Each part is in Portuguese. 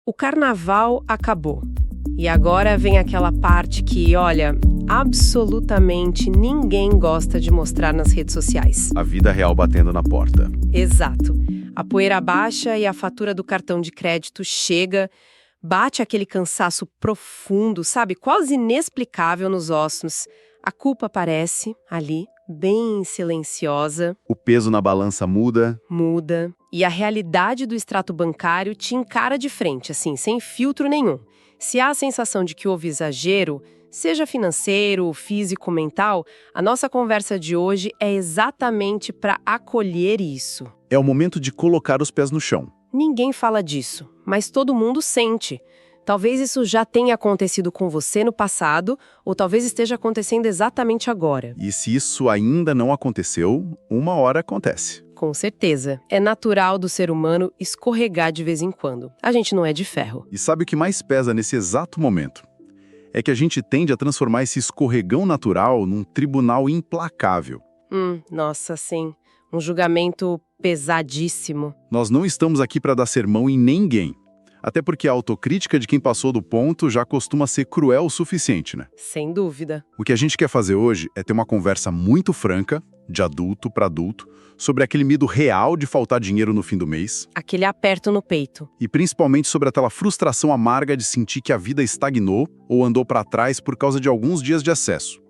O carnaval acabou. E agora vem aquela parte que, olha, absolutamente ninguém gosta de mostrar nas redes sociais. A vida real batendo na porta. Exato. A poeira baixa e a fatura do cartão de crédito chega, bate aquele cansaço profundo, sabe, quase inexplicável nos ossos. A culpa aparece ali, bem silenciosa. O peso na balança muda. Muda. E a realidade do extrato bancário te encara de frente, assim, sem filtro nenhum. Se há a sensação de que houve exagero, seja financeiro, físico, mental, a nossa conversa de hoje é exatamente para acolher isso. É o momento de colocar os pés no chão. Ninguém fala disso, mas todo mundo sente. Talvez isso já tenha acontecido com você no passado, ou talvez esteja acontecendo exatamente agora. E se isso ainda não aconteceu, uma hora acontece. Com certeza. É natural do ser humano escorregar de vez em quando. A gente não é de ferro. E sabe o que mais pesa nesse exato momento? É que a gente tende a transformar esse escorregão natural num tribunal implacável. Nossa, sim. Um julgamento pesadíssimo. Nós não estamos aqui para dar sermão em ninguém. Até porque a autocrítica de quem passou do ponto já costuma ser cruel o suficiente, né? Sem dúvida. O que a gente quer fazer hoje é ter uma conversa muito franca, de adulto para adulto, sobre aquele medo real de faltar dinheiro no fim do mês. Aquele aperto no peito. E principalmente sobre aquela frustração amarga de sentir que a vida estagnou ou andou para trás por causa de alguns dias de excesso.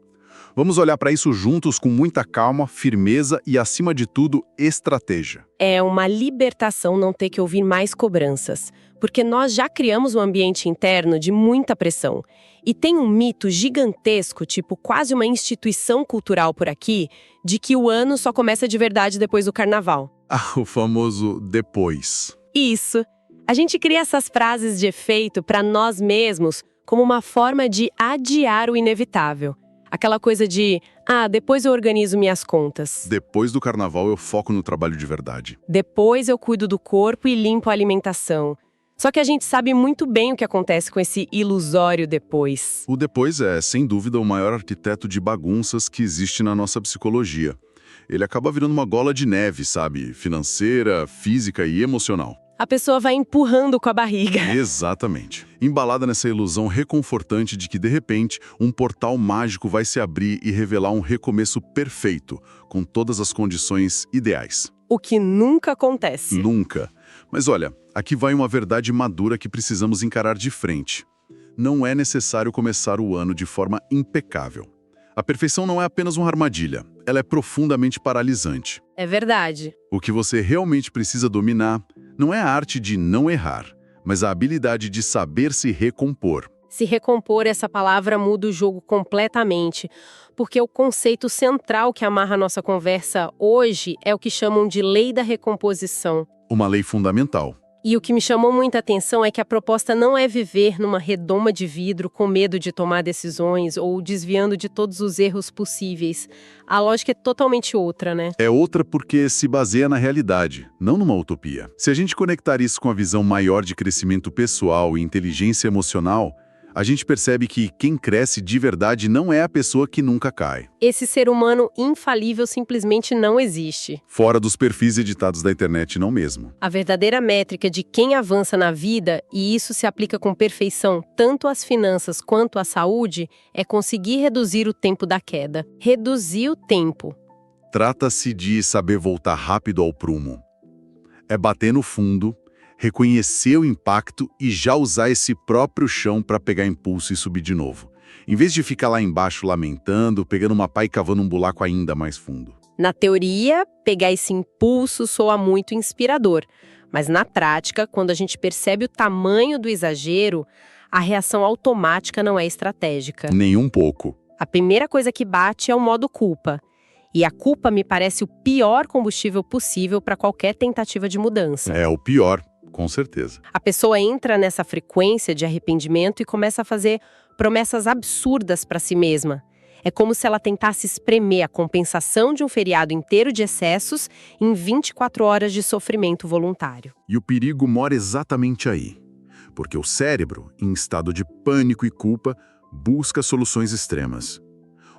Vamos olhar para isso juntos com muita calma, firmeza e, acima de tudo, estratégia. É uma libertação não ter que ouvir mais cobranças, porque nós já criamos um ambiente interno de muita pressão. E tem um mito gigantesco, tipo quase uma instituição cultural por aqui, de que o ano só começa de verdade depois do carnaval. O famoso depois. Isso. A gente cria essas frases de efeito para nós mesmos como uma forma de adiar o inevitável. Aquela coisa de, depois eu organizo minhas contas. Depois do carnaval eu foco no trabalho de verdade. Depois eu cuido do corpo e limpo a alimentação. Só que a gente sabe muito bem o que acontece com esse ilusório depois. O depois é, sem dúvida, o maior arquiteto de bagunças que existe na nossa psicologia. Ele acaba virando uma gola de neve, sabe? Financeira, física e emocional. A pessoa vai empurrando com a barriga. Exatamente. Embalada nessa ilusão reconfortante de que, de repente, um portal mágico vai se abrir e revelar um recomeço perfeito, com todas as condições ideais. O que nunca acontece. Nunca. Mas olha, aqui vai uma verdade madura que precisamos encarar de frente. Não é necessário começar o ano de forma impecável. A perfeição não é apenas uma armadilha, ela é profundamente paralisante. É verdade. O que você realmente precisa dominar não é a arte de não errar, mas a habilidade de saber se recompor. Se recompor, essa palavra muda o jogo completamente, porque o conceito central que amarra a nossa conversa hoje é o que chamam de lei da recomposição. Uma lei fundamental. E o que me chamou muita atenção é que a proposta não é viver numa redoma de vidro com medo de tomar decisões ou desviando de todos os erros possíveis. A lógica é totalmente outra, né? É outra porque se baseia na realidade, não numa utopia. Se a gente conectar isso com a visão maior de crescimento pessoal e inteligência emocional, a gente percebe que quem cresce de verdade não é a pessoa que nunca cai. Esse ser humano infalível simplesmente não existe. Fora dos perfis editados da internet, não mesmo. A verdadeira métrica de quem avança na vida, e isso se aplica com perfeição tanto às finanças quanto à saúde, é conseguir reduzir o tempo da queda. Reduzir o tempo. Trata-se de saber voltar rápido ao prumo. É bater no fundo, reconhecer o impacto e já usar esse próprio chão para pegar impulso e subir de novo. Em vez de ficar lá embaixo lamentando, pegando uma pá e cavando um buraco ainda mais fundo. Na teoria, pegar esse impulso soa muito inspirador. Mas na prática, quando a gente percebe o tamanho do exagero, a reação automática não é estratégica. Nem um pouco. A primeira coisa que bate é o modo culpa. E a culpa me parece o pior combustível possível para qualquer tentativa de mudança. É o pior. Com certeza. A pessoa entra nessa frequência de arrependimento e começa a fazer promessas absurdas para si mesma. É como se ela tentasse espremer a compensação de um feriado inteiro de excessos em 24 horas de sofrimento voluntário. E o perigo mora exatamente aí. Porque o cérebro, em estado de pânico e culpa, busca soluções extremas.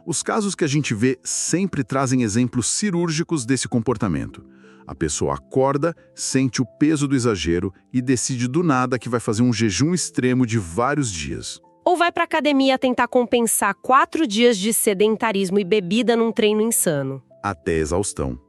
Os casos que a gente vê sempre trazem exemplos cirúrgicos desse comportamento. A pessoa acorda, sente o peso do exagero e decide do nada que vai fazer um jejum extremo de vários dias. Ou vai para a academia tentar compensar 4 dias de sedentarismo e bebida num treino insano. Até exaustão.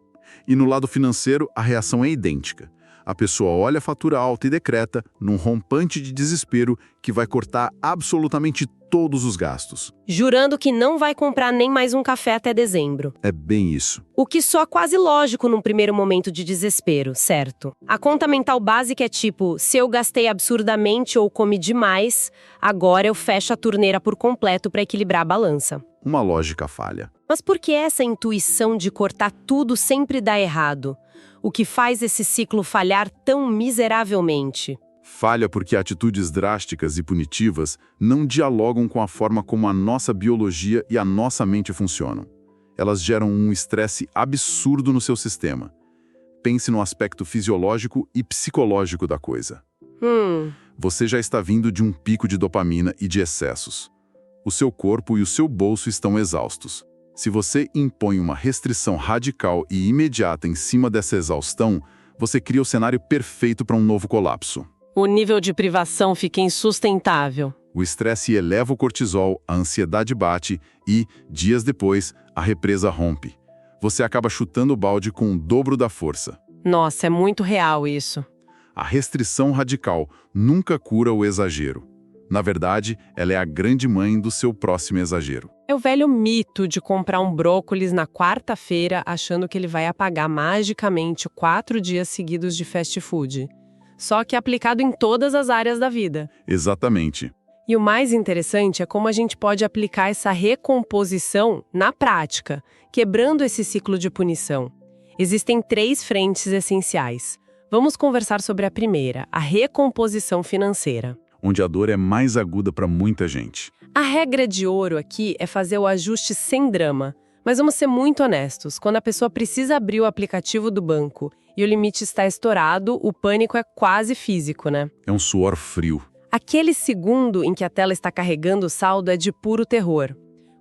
E no lado financeiro, a reação é idêntica. A pessoa olha a fatura alta e decreta, num rompante de desespero, que vai cortar absolutamente todos os gastos. Jurando que não vai comprar nem mais um café até dezembro. É bem isso. O que soa quase lógico num primeiro momento de desespero, certo? A conta mental básica é tipo, se eu gastei absurdamente ou comi demais, agora eu fecho a torneira por completo para equilibrar a balança. Uma lógica falha. Mas por que essa intuição de cortar tudo sempre dá errado? O que faz esse ciclo falhar tão miseravelmente? Falha porque atitudes drásticas e punitivas não dialogam com a forma como a nossa biologia e a nossa mente funcionam. Elas geram um estresse absurdo no seu sistema. Pense no aspecto fisiológico e psicológico da coisa. Você já está vindo de um pico de dopamina e de excessos. O seu corpo e o seu bolso estão exaustos. Se você impõe uma restrição radical e imediata em cima dessa exaustão, você cria o cenário perfeito para um novo colapso. O nível de privação fica insustentável. O estresse eleva o cortisol, a ansiedade bate e, dias depois, a represa rompe. Você acaba chutando o balde com o dobro da força. Nossa, é muito real isso. A restrição radical nunca cura o exagero. Na verdade, ela é a grande mãe do seu próximo exagero. É o velho mito de comprar um brócolis na quarta-feira achando que ele vai apagar magicamente 4 dias seguidos de fast food. Só que aplicado em todas as áreas da vida. Exatamente. E o mais interessante é como a gente pode aplicar essa recomposição na prática, quebrando esse ciclo de punição. Existem 3 frentes essenciais. Vamos conversar sobre a primeira, a recomposição financeira. Onde a dor é mais aguda para muita gente. A regra de ouro aqui é fazer o ajuste sem drama. Mas vamos ser muito honestos, quando a pessoa precisa abrir o aplicativo do banco e o limite está estourado, o pânico é quase físico, né? É um suor frio. Aquele segundo em que a tela está carregando o saldo é de puro terror.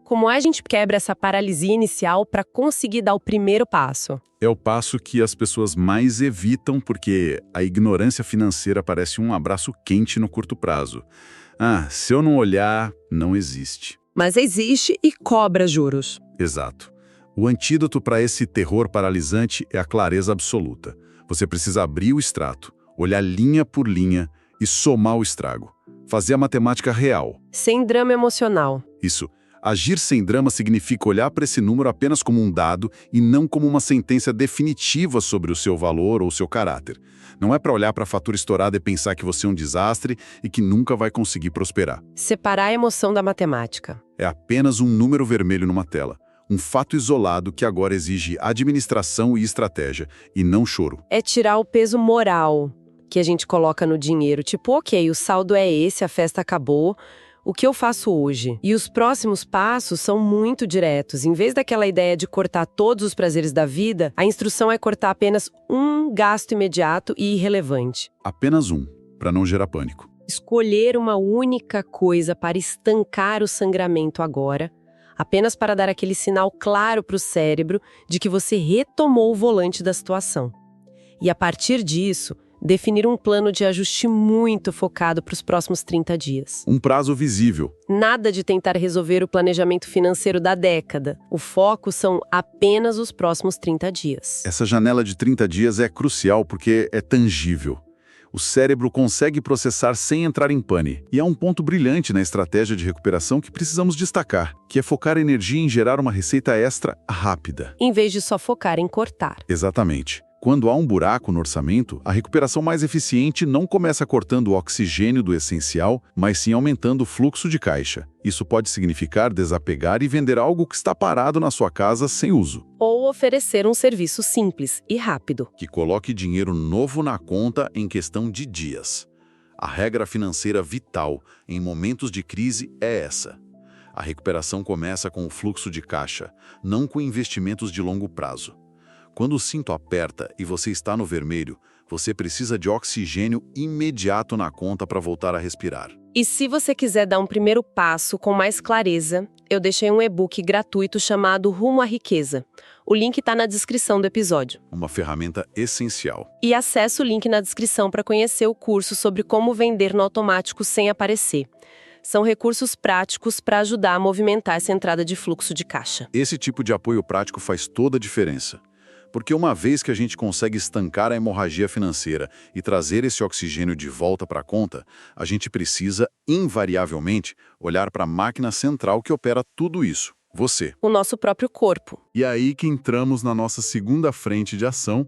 Como a gente quebra essa paralisia inicial para conseguir dar o primeiro passo? É o passo que as pessoas mais evitam porque a ignorância financeira parece um abraço quente no curto prazo. Ah, se eu não olhar, não existe. Mas existe e cobra juros. Exato. O antídoto para esse terror paralisante é a clareza absoluta. Você precisa abrir o extrato, olhar linha por linha e somar o estrago. Fazer a matemática real. Sem drama emocional. Isso. Agir sem drama significa olhar para esse número apenas como um dado e não como uma sentença definitiva sobre o seu valor ou o seu caráter. Não é para olhar para a fatura estourada e pensar que você é um desastre e que nunca vai conseguir prosperar. Separar a emoção da matemática. É apenas um número vermelho numa tela. Um fato isolado que agora exige administração e estratégia, e não choro. É tirar o peso moral que a gente coloca no dinheiro. Tipo, ok, o saldo é esse, a festa acabou. O que eu faço hoje? E os próximos passos são muito diretos. Em vez daquela ideia de cortar todos os prazeres da vida, a instrução é cortar apenas um gasto imediato e irrelevante. Apenas um, para não gerar pânico. Escolher uma única coisa para estancar o sangramento agora, apenas para dar aquele sinal claro para o cérebro de que você retomou o volante da situação. E a partir disso, definir um plano de ajuste muito focado para os próximos 30 dias. Um prazo visível. Nada de tentar resolver o planejamento financeiro da década. O foco são apenas os próximos 30 dias. Essa janela de 30 dias é crucial porque é tangível. O cérebro consegue processar sem entrar em pane. E há um ponto brilhante na estratégia de recuperação que precisamos destacar, que é focar a energia em gerar uma receita extra rápida. Em vez de só focar em cortar. Exatamente. Quando há um buraco no orçamento, a recuperação mais eficiente não começa cortando o oxigênio do essencial, mas sim aumentando o fluxo de caixa. Isso pode significar desapegar e vender algo que está parado na sua casa sem uso. Ou oferecer um serviço simples e rápido. Que coloque dinheiro novo na conta em questão de dias. A regra financeira vital em momentos de crise é essa. A recuperação começa com o fluxo de caixa, não com investimentos de longo prazo. Quando o cinto aperta e você está no vermelho, você precisa de oxigênio imediato na conta para voltar a respirar. E se você quiser dar um primeiro passo com mais clareza, eu deixei um e-book gratuito chamado Rumo à Riqueza. O link está na descrição do episódio. Uma ferramenta essencial. E acesse o link na descrição para conhecer o curso sobre como vender no automático sem aparecer. São recursos práticos para ajudar a movimentar essa entrada de fluxo de caixa. Esse tipo de apoio prático faz toda a diferença. Porque uma vez que a gente consegue estancar a hemorragia financeira e trazer esse oxigênio de volta para a conta, a gente precisa, invariavelmente, olhar para a máquina central que opera tudo isso, você. O nosso próprio corpo. E é aí que entramos na nossa segunda frente de ação,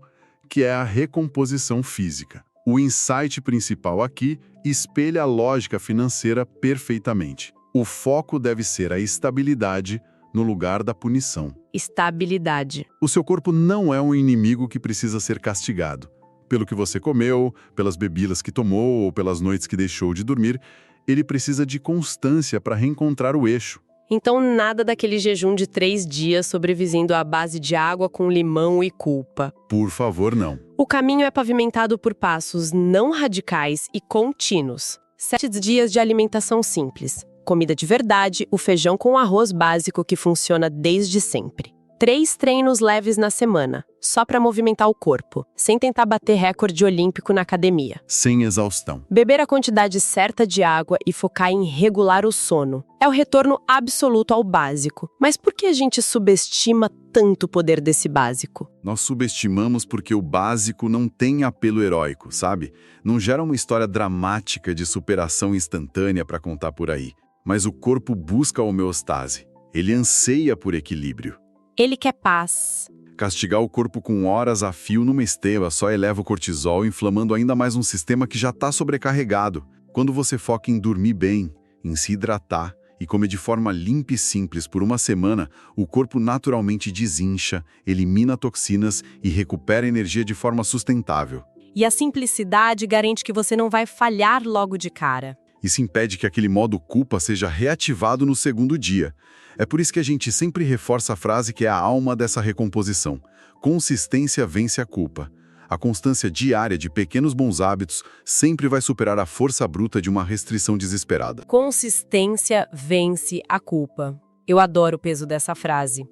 que é a recomposição física. O insight principal aqui espelha a lógica financeira perfeitamente. O foco deve ser a estabilidade no lugar da punição. Estabilidade. O seu corpo não é um inimigo que precisa ser castigado. Pelo que você comeu, pelas bebidas que tomou ou pelas noites que deixou de dormir, ele precisa de constância para reencontrar o eixo. Então nada daquele jejum de 3 dias sobrevivendo à base de água com limão e culpa. Por favor, não. O caminho é pavimentado por passos não radicais e contínuos. 7 dias de alimentação simples. Comida de verdade, o feijão com arroz básico que funciona desde sempre. 3 treinos leves na semana, só para movimentar o corpo, sem tentar bater recorde olímpico na academia. Sem exaustão. Beber a quantidade certa de água e focar em regular o sono. É o retorno absoluto ao básico. Mas por que a gente subestima tanto o poder desse básico? Nós subestimamos porque o básico não tem apelo heróico, sabe? Não gera uma história dramática de superação instantânea para contar por aí. Mas o corpo busca a homeostase. Ele anseia por equilíbrio. Ele quer paz. Castigar o corpo com horas a fio numa esteira só eleva o cortisol, inflamando ainda mais um sistema que já está sobrecarregado. Quando você foca em dormir bem, em se hidratar e comer de forma limpa e simples por uma semana, o corpo naturalmente desincha, elimina toxinas e recupera energia de forma sustentável. E a simplicidade garante que você não vai falhar logo de cara. Isso impede que aquele modo culpa seja reativado no segundo dia. É por isso que a gente sempre reforça a frase que é a alma dessa recomposição. Consistência vence a culpa. A constância diária de pequenos bons hábitos sempre vai superar a força bruta de uma restrição desesperada. Consistência vence a culpa. Eu adoro o peso dessa frase.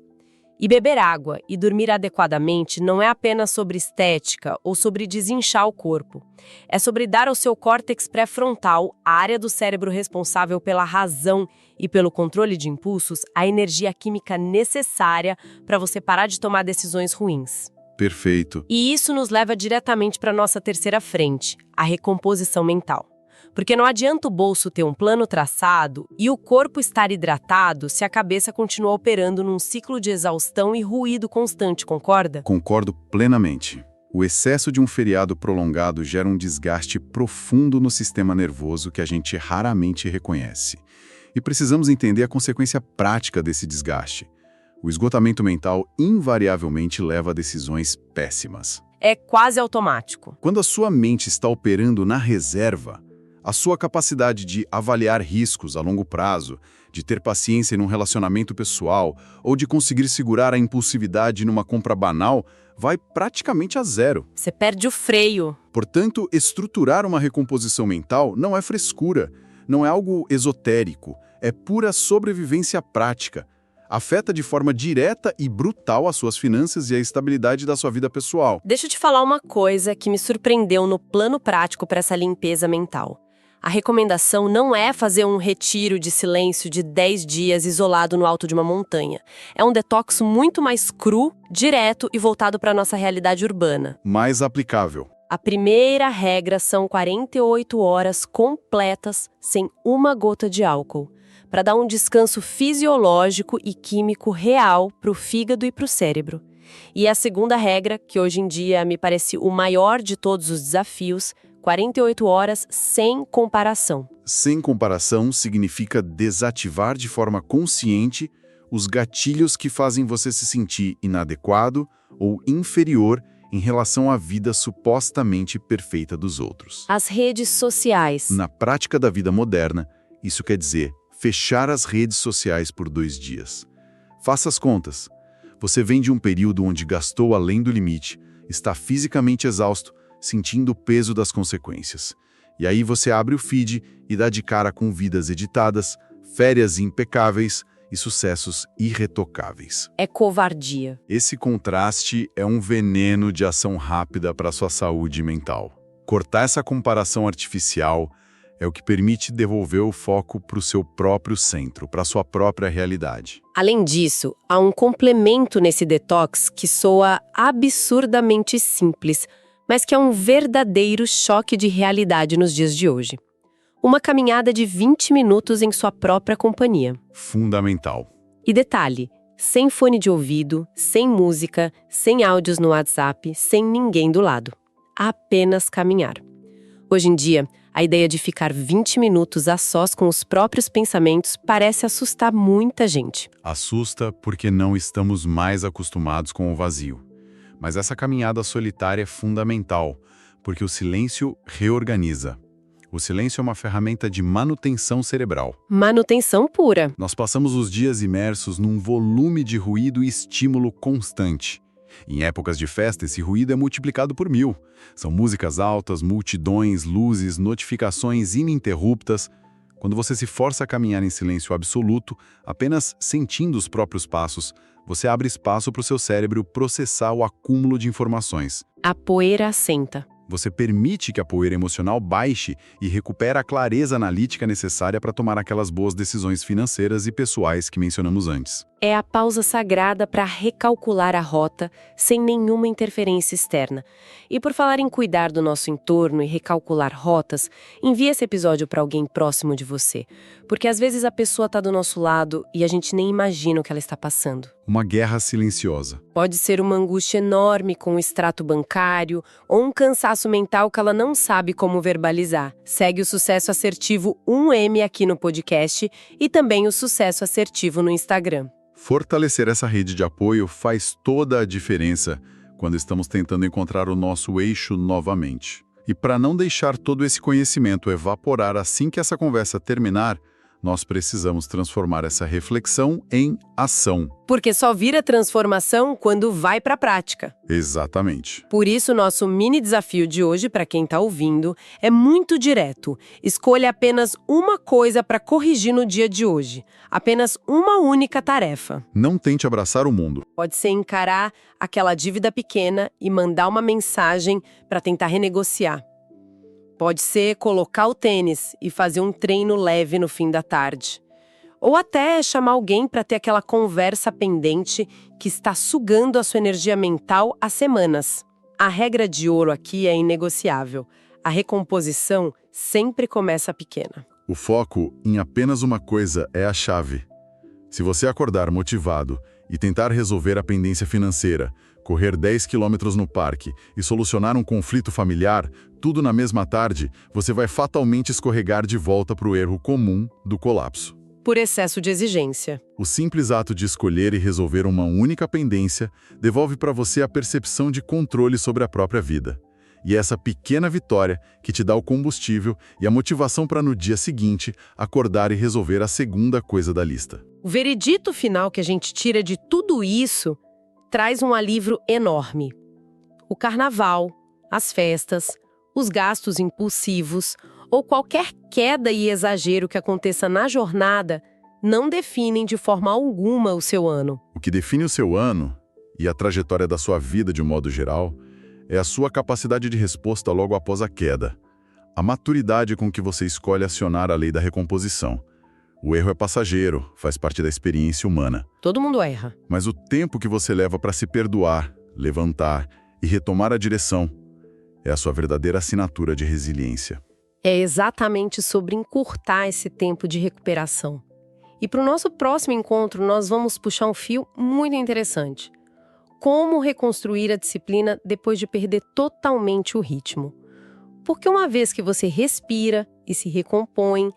E beber água e dormir adequadamente não é apenas sobre estética ou sobre desinchar o corpo. É sobre dar ao seu córtex pré-frontal, a área do cérebro responsável pela razão e pelo controle de impulsos, a energia química necessária para você parar de tomar decisões ruins. Perfeito. E isso nos leva diretamente para a nossa terceira frente, a recomposição mental. Porque não adianta o bolso ter um plano traçado e o corpo estar hidratado se a cabeça continua operando num ciclo de exaustão e ruído constante, concorda? Concordo plenamente. O excesso de um feriado prolongado gera um desgaste profundo no sistema nervoso que a gente raramente reconhece. E precisamos entender a consequência prática desse desgaste. O esgotamento mental invariavelmente leva a decisões péssimas. É quase automático. Quando a sua mente está operando na reserva, a sua capacidade de avaliar riscos a longo prazo, de ter paciência num relacionamento pessoal ou de conseguir segurar a impulsividade numa compra banal vai praticamente a zero. Você perde o freio. Portanto, estruturar uma recomposição mental não é frescura, não é algo esotérico, é pura sobrevivência prática. Afeta de forma direta e brutal as suas finanças e a estabilidade da sua vida pessoal. Deixa eu te falar uma coisa que me surpreendeu no plano prático para essa limpeza mental. A recomendação não é fazer um retiro de silêncio de 10 dias isolado no alto de uma montanha. É um detox muito mais cru, direto e voltado para a nossa realidade urbana. Mais aplicável. A primeira regra são 48 horas completas sem uma gota de álcool, para dar um descanso fisiológico e químico real para o fígado e para o cérebro. E a segunda regra, que hoje em dia me parece o maior de todos os desafios, 48 horas sem comparação. Sem comparação significa desativar de forma consciente os gatilhos que fazem você se sentir inadequado ou inferior em relação à vida supostamente perfeita dos outros. As redes sociais. Na prática da vida moderna, isso quer dizer fechar as redes sociais por 2 dias. Faça as contas. Você vem de um período onde gastou além do limite, está fisicamente exausto, sentindo o peso das consequências. E aí você abre o feed e dá de cara com vidas editadas, férias impecáveis e sucessos irretocáveis. É covardia. Esse contraste é um veneno de ação rápida para sua saúde mental. Cortar essa comparação artificial é o que permite devolver o foco para o seu próprio centro, para a sua própria realidade. Além disso, há um complemento nesse detox que soa absurdamente simples, mas que é um verdadeiro choque de realidade nos dias de hoje. Uma caminhada de 20 minutos em sua própria companhia. Fundamental. E detalhe, sem fone de ouvido, sem música, sem áudios no WhatsApp, sem ninguém do lado. Apenas caminhar. Hoje em dia, a ideia de ficar 20 minutos a sós com os próprios pensamentos parece assustar muita gente. Assusta porque não estamos mais acostumados com o vazio. Mas essa caminhada solitária é fundamental, porque o silêncio reorganiza. O silêncio é uma ferramenta de manutenção cerebral. Manutenção pura. Nós passamos os dias imersos num volume de ruído e estímulo constante. Em épocas de festa, esse ruído é multiplicado por 1000. São músicas altas, multidões, luzes, notificações ininterruptas. Quando você se força a caminhar em silêncio absoluto, apenas sentindo os próprios passos, você abre espaço para o seu cérebro processar o acúmulo de informações. A poeira assenta. Você permite que a poeira emocional baixe e recupera a clareza analítica necessária para tomar aquelas boas decisões financeiras e pessoais que mencionamos antes. É a pausa sagrada para recalcular a rota sem nenhuma interferência externa. E por falar em cuidar do nosso entorno e recalcular rotas, envie esse episódio para alguém próximo de você. Porque às vezes a pessoa está do nosso lado e a gente nem imagina o que ela está passando. Uma guerra silenciosa. Pode ser uma angústia enorme com o extrato bancário ou um cansaço mental que ela não sabe como verbalizar. Segue o Sucesso Assertivo 1M aqui no podcast e também o Sucesso Assertivo no Instagram. Fortalecer essa rede de apoio faz toda a diferença quando estamos tentando encontrar o nosso eixo novamente. E para não deixar todo esse conhecimento evaporar assim que essa conversa terminar, nós precisamos transformar essa reflexão em ação. Porque só vira transformação quando vai para a prática. Exatamente. Por isso, nosso mini desafio de hoje, para quem está ouvindo, é muito direto. Escolha apenas uma coisa para corrigir no dia de hoje. Apenas uma única tarefa. Não tente abraçar o mundo. Pode ser encarar aquela dívida pequena e mandar uma mensagem para tentar renegociar. Pode ser colocar o tênis e fazer um treino leve no fim da tarde. Ou até chamar alguém para ter aquela conversa pendente que está sugando a sua energia mental há semanas. A regra de ouro aqui é inegociável. A recomposição sempre começa pequena. O foco em apenas uma coisa é a chave. Se você acordar motivado e tentar resolver a pendência financeira, correr 10 quilômetros no parque e solucionar um conflito familiar, tudo na mesma tarde, você vai fatalmente escorregar de volta para o erro comum do colapso. Por excesso de exigência. O simples ato de escolher e resolver uma única pendência devolve para você a percepção de controle sobre a própria vida. E é essa pequena vitória que te dá o combustível e a motivação para no dia seguinte acordar e resolver a segunda coisa da lista. O veredito final que a gente tira de tudo isso traz um alívio enorme. O carnaval, as festas, os gastos impulsivos ou qualquer queda e exagero que aconteça na jornada não definem de forma alguma o seu ano. O que define o seu ano e a trajetória da sua vida de um modo geral é a sua capacidade de resposta logo após a queda. A maturidade com que você escolhe acionar a lei da recomposição. O erro é passageiro, faz parte da experiência humana. Todo mundo erra. Mas o tempo que você leva para se perdoar, levantar e retomar a direção é a sua verdadeira assinatura de resiliência. É exatamente sobre encurtar esse tempo de recuperação. E para o nosso próximo encontro, nós vamos puxar um fio muito interessante. Como reconstruir a disciplina depois de perder totalmente o ritmo? Porque uma vez que você respira e se recompõe,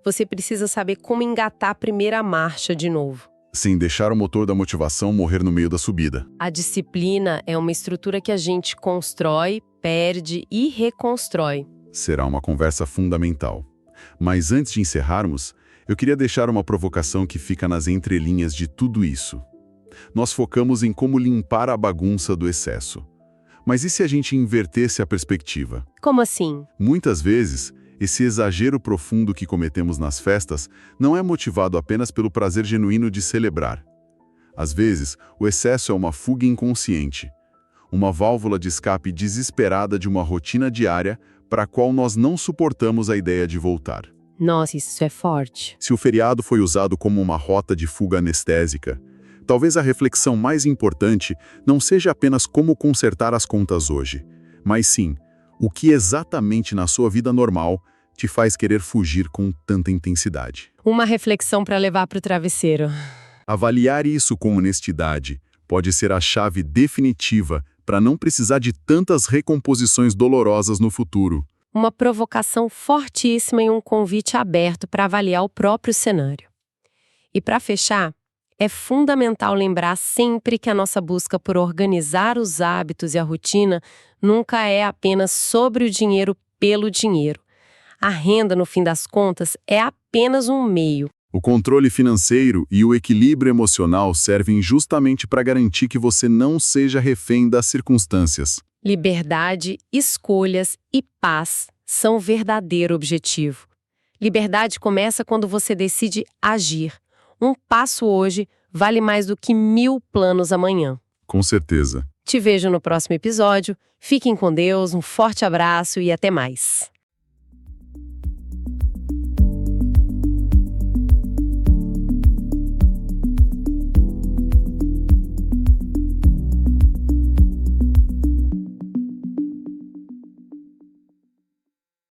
você precisa saber como engatar a primeira marcha de novo. Sem deixar o motor da motivação morrer no meio da subida. A disciplina é uma estrutura que a gente constrói, perde e reconstrói. Será uma conversa fundamental. Mas antes de encerrarmos, eu queria deixar uma provocação que fica nas entrelinhas de tudo isso. Nós focamos em como limpar a bagunça do excesso. Mas e se a gente invertesse a perspectiva? Como assim? Muitas vezes, Esse exagero profundo que cometemos nas festas não é motivado apenas pelo prazer genuíno de celebrar. Às vezes, o excesso é uma fuga inconsciente, uma válvula de escape desesperada de uma rotina diária para a qual nós não suportamos a ideia de voltar. Nossa, isso é forte. Se o feriado foi usado como uma rota de fuga anestésica, talvez a reflexão mais importante não seja apenas como consertar as contas hoje, mas sim, o que exatamente na sua vida normal te faz querer fugir com tanta intensidade. Uma reflexão para levar para o travesseiro. Avaliar isso com honestidade pode ser a chave definitiva para não precisar de tantas recomposições dolorosas no futuro. Uma provocação fortíssima e um convite aberto para avaliar o próprio cenário. E para fechar, é fundamental lembrar sempre que a nossa busca por organizar os hábitos e a rotina nunca é apenas sobre o dinheiro pelo dinheiro. A renda, no fim das contas, é apenas um meio. O controle financeiro e o equilíbrio emocional servem justamente para garantir que você não seja refém das circunstâncias. Liberdade, escolhas e paz são o verdadeiro objetivo. Liberdade começa quando você decide agir. Um passo hoje vale mais do que 1000 planos amanhã. Com certeza. Te vejo no próximo episódio. Fiquem com Deus, um forte abraço e até mais.